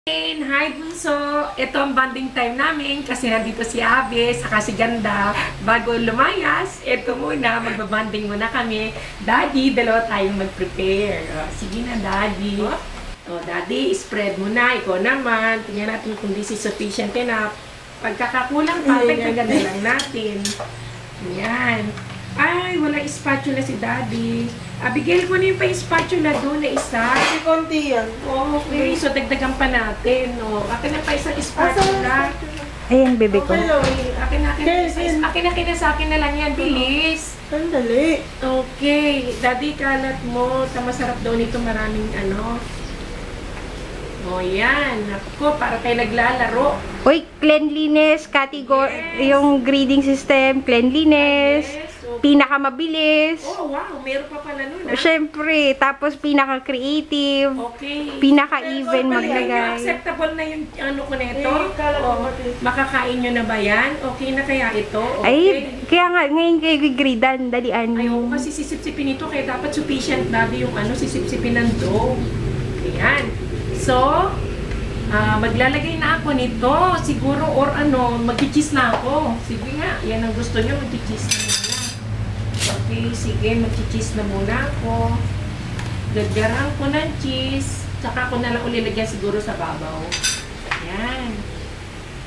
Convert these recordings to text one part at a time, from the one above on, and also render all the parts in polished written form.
Hi Bunso! Ito ang bonding time namin kasi nandito si Abe saka si Ganda. Bago lumayas, ito muna, magbabanding muna kami. Daddy, dalawa tayong mag-prepare. Sige na, Daddy. Daddy, spread mo na. Ikaw naman. Tingnan natin kung this is sufficient enough. Pagkakakulang pa, pagkaganda lang natin. Yan. Ay, walang spatula si Daddy. Abigail, kunin pa yung spatula doon na isa. May konti yan. Okay, so dagdagan pa natin. Akin na pa isang spatula. Ayan, bebe ko. Akin na sa akin na lang yan. Bilis. Sandali. Okay. Daddy, kalat mo. Masarap daw nito maraming ano. Yan. Ako, para kayo naglalaro. Uy, cleanliness, category, yung grading system, cleanliness, pinakamabilis. Oh, wow. Meron pa pala nun, ha? Siyempre, tapos pinaka-creative, okay. Pinaka-even maglagay. Acceptable na yung ano ko nito? Makakain nyo na ba yan? Okay na kaya ito? Okay. Ay, kaya nga, ngayon kayo gigradan, dalian. Ayaw, kasi sisip-sipin ito, kaya dapat sufficient babi yung ano, sisip-sipin ng dough. Ayan. So, maglalagay na ako nito. Siguro, or ano, mag-cheese na ako. Sige nga, yan ang gusto nyo, mag-cheese na muna. Okay, sige, mag-cheese na muna ako. Gagaran ko ng cheese. Tsaka ko na lang ulilagyan siguro sa babaw. Ayan.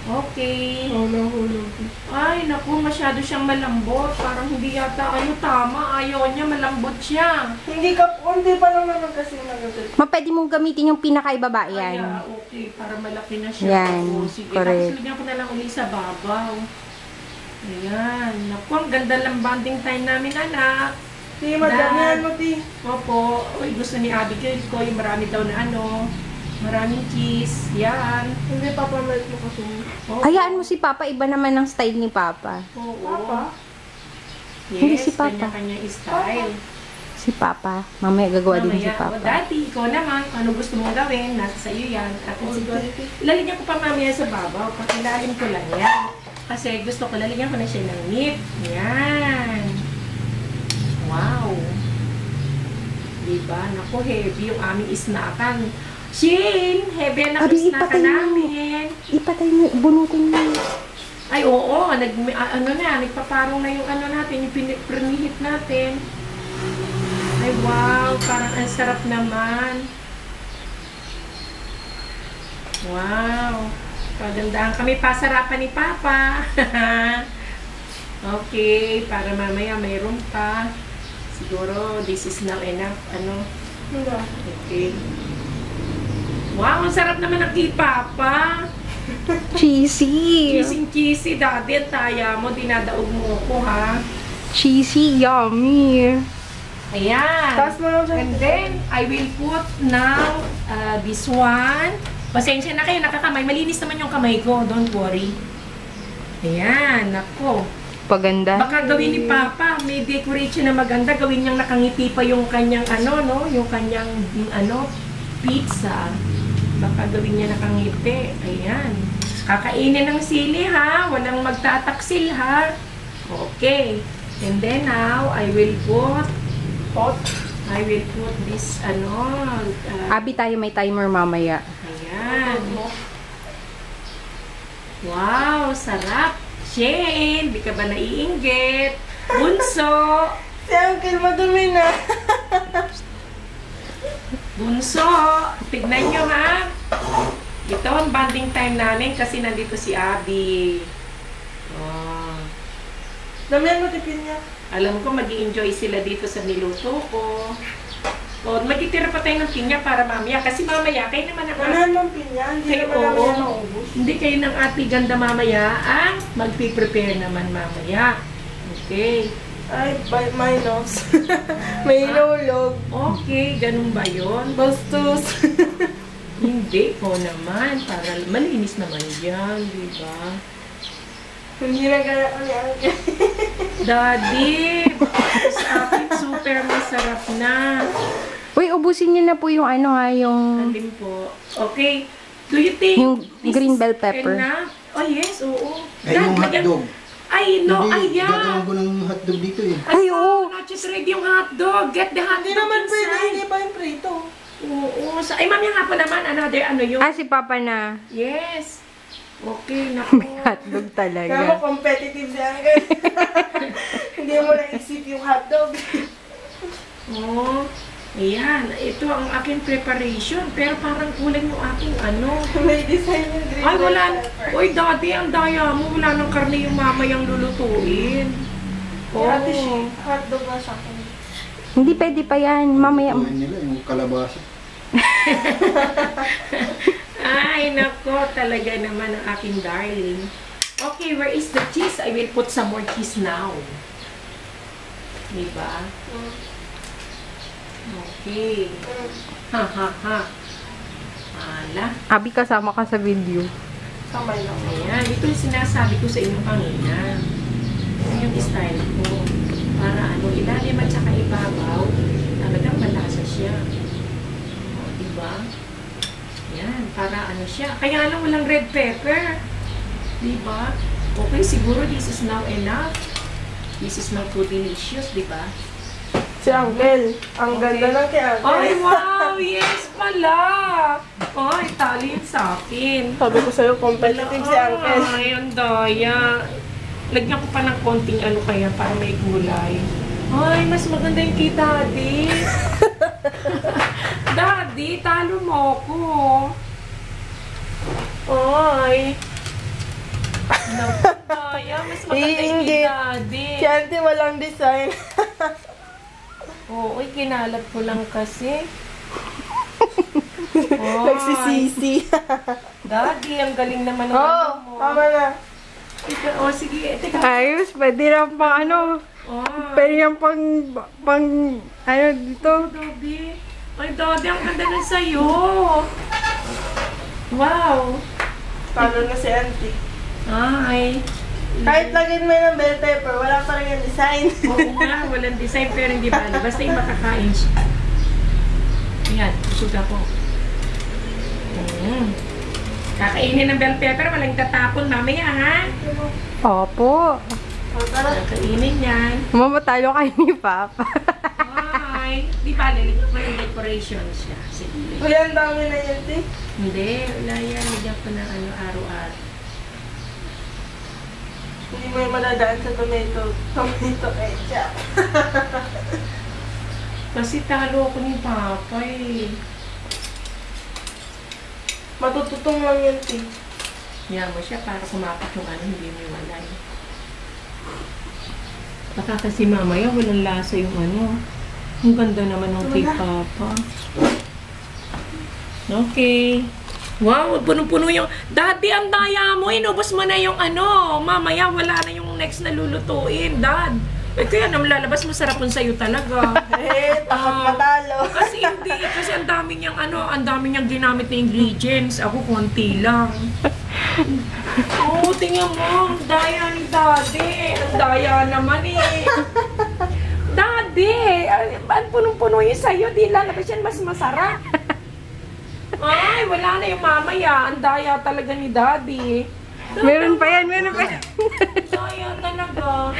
Okay. Hulog. Ay, naku, masyado siyang malambot. Parang hindi yata, tama. Ayaw niya, malambot siya. Hindi pa lang naman kasi nagagal. Pwede mong gamitin yung pinakaibaba yan. Ay, okay, para malaki na siya. Yan, Sige, correct. tapos lagyan ko na lang ulit sa babaw. Ayan. Naku, ang ganda lang bonding time namin, anak. Sige, madamihan mo, Ti. Opo. Uy, gusto ni Abigail ko, yung marami daw na ano. Maraming cheese. Yan. Hindi pa pamalik mo kasi. Hayaan mo si Papa, iba naman ang style ni Papa. Oo. Papa? Yes, Hindi si Papa. kanya-kanya style. Si Papa. Mamaya gagawa din si Mamaya, Papa. Daddy, ikaw naman, ano gusto mong gawin, nasa sa'yo yan. At siguro, lalagyan ko pa mamaya sa babaw, pakilalim ko lang yan. Kasi gusto ko, lalagyan ko na siya ng meat. Yan. Wow. Diba? Naku, heavy yung aming isnakan. Shin! Heavy ang Abi, isnakan namin. Ipatay mo, bunutin mo. Ay, oo. Nagpaparong na yung ano natin, yung pinihit natin. Ay, wow. Parang ang sarap naman. Wow. Pagandahan kami. Pasarapan ni Papa. Okay. Para mamaya mayroon pa. Siguro, this is now enough. Ano? Okay. Wow, ang sarap naman ng kay Papa. Cheesy. Cheesy, Daddy. Ang taya mo. Dinadaog mo ko, ha? Cheesy, yummy. Ayan. Taas mo lang siya. And then, I will put now this one. Pasensya na kayo, nakakamay. Malinis naman yung kamay ko. Don't worry. Ayan, nako. Paganda. Baka gawin ni Papa, may decoration na maganda. Gawin niyang nakangiti pa yung kanyang yung kanyang pizza. Baka gawin niya nakangiti. Ayan. Kakainin ng sili, ha? Walang magtataksil, ha? Okay. And then now, I will put this, Abi tayo, may timer mamaya. ayan. Wow, sarap. Shane, di ka ba naiinggit? Bunso. Si Uncle, madumi na. Bunso, tignan nyo, ha? Ito ang bonding time namin kasi nandito si Abby. Oh. Damihan mo tipin niya. Alam ko, mag-i-enjoy sila dito sa niluto ko. O, magtitira pa tayo ng pinya para mamaya. Kasi mamaya, kayo naman ang Damihan mo ang pinya. Hindi naman namin yan maubos. Hindi kayo ng ate Ganda mamaya ang mag-prepare naman mamaya. Okay. Ay, my nose. May ilulog. Okay, ganun ba yun? Bastos. Hindi ko naman. Para malinis naman yan, di ba? Hindi na kaya ko ni Uncle. Daddy! Sa akin, super masarap na. Uy, ubusin niyo na po yung yung... Alin po. Okay. Do you think Yung this green is bell pepper. enough? Oh, yes. Oo. Ay, yung hotdog. Ay, no. Hindi, Ayan. gagawin ko ng hotdog dito eh. Ay, oo. Not just ready yung hotdog. Get the hotdog Hindi naman inside. pwede. Hindi pa yung prito. Oo. Ay, mamaya nga po naman, another ano yun? Ah, si Papa na. Yes. Okay, naku. May hotdog Kaya mo talaga. competitive si Uncle. Hindi mo naisip yung hotdog. Oh, ayan. Ito ang aking preparation. Pero parang kulang yung aking ano. May design yung green Ay, wala. bell pepper. Uy, dati, ang daya mo. Wala nang karne yung mamayang lulutuin. Oh. Ate, hotdog na sa akin. Hindi pwede pa yan. Mamaya. Kumain nila yung kalabasa. Ay, nako. Talaga naman ang aking darling. Okay, where is the cheese? I will put some more cheese now. Diba? Okay. Ha, ha, ha. Ala. Abi, kasama ka sa video. Kamay lang. Ayan, ito yung sinasabi ko sa inyo kanina. Ito yung style ko. Para ano, ilalim at saka ibabaw, talagang malasa siya. O, diba? Yan, para ano siya. Kaya lang walang red pepper. Diba? Okay, siguro this is now enough. This is now too delicious, diba? Si Uncle. Ang ganda ng kay Uncle. Ay, wow! Yes pala! Ay, tali yun sa akin. Sabi ko sa'yo, competitive si Uncle. Ay, ang daya. Lagyan ko pa ng konting ano kaya para may gulay. Ay, mas maganda yung kay Daddy. Daddy, talo mo ko. Ay. Naku, daya. Mas maganda yung kay Iinggit. Daddy. Si Auntie walang design. Oo, kinalat ko lang kasi. Ay, Nagsisisi. Daddy, ang galing naman ng Oo, ano mo. tama na. Oh, sige. Teka. Ayos, pwede lang pang ano. Ay. Pwede lang pang ano dito. Daddy. Ay, Daddy, ang ganda na sa'yo. Wow. Talo na si Auntie. Ay. Kahit lagyan mo ng bell pepper, wala pa rin yung design. Oo nga, walang design pero hindi bali. Basta yung makakain siya. Ayan, busog ako. Kakainin ng bell pepper, walang tatapon mamaya, ha? Opo. Tara. Kakainin yan. Mamatalo kayo ni Papa. Ay, di ba, lalagyan ko yung decoration siya. Sige. Uy, ang dami na yun, Ti. Hindi, wala yan. Lagyan ko ng ano, araw-araw. Hindi mo yung madadaan sa tomato ketchup. Kasi talo ako ni Papa eh. Matututong lang yun, Ti. Kaya mo siya para kumapak yung ano, hindi mo walay. Baka kasi mamaya walang lasa yung ano. Ang ganda naman ng kay Papa. Okay. Wow, punong-puno yung... Daddy, ang daya mo. Inubos mo na yung ano. Mamaya wala na yung next na lulutuin, Dad. Eh, kaya naman lalabas, masarapon sa'yo talaga. Eh, takot matalo. Kasi hindi, kasi ang dami niyang ano, ang dami niyang ginamit na ingredients. Ako, konti lang. Oo, tingnan mo, ang daya ni Daddy. Ang daya naman eh. Daddy, ang punong-puno yung sa'yo, di lalabas yan mas masarap. Ay, wala na yung mamaya. Ang daya talaga ni Daddy. Meron pa yan, meron pa yan. Daya talaga.